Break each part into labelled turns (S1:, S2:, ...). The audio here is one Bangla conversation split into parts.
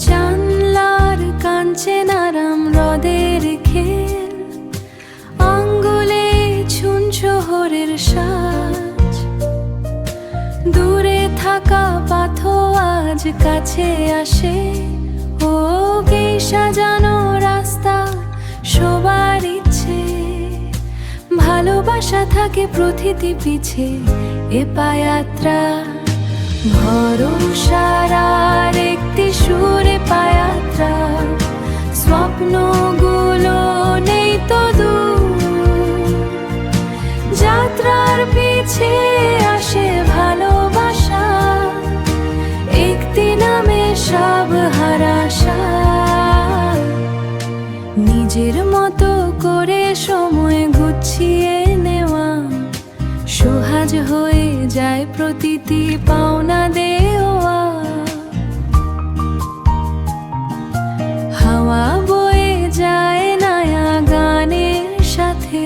S1: জানলার কাঞ্চে নারাম হ্রদের খেল, আঙ্গুলে ছুন শহরের সাজ। দূরে থাকা পাথো আজ কাছে আসে, ও কে সাজানো রাস্তা সবার ইচ্ছে। ভালোবাসা থাকে প্রতিটি পিছে, এ পায়াত্রা ভরসার আর একটি সুরে পায়াত্রা। স্বপ্নগুলো নেই তো দূর, যাত্রার পিছে আসে ভালোবাসা। একটি নামে সব হারাশা, নিজের মতো করে সময় গুছিয়ে নেওয়া। সহজ হয়ে যায় প্রতিটি পাওনা দেওয়া। হাওয়া বয়ে যায় নয়া গানের সাথে,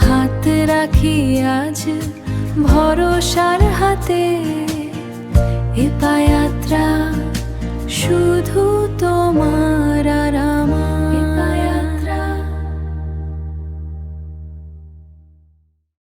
S1: হাত রাখি আজ ভরসার হাতে। এ পায়াত্রা শুধু তোমার।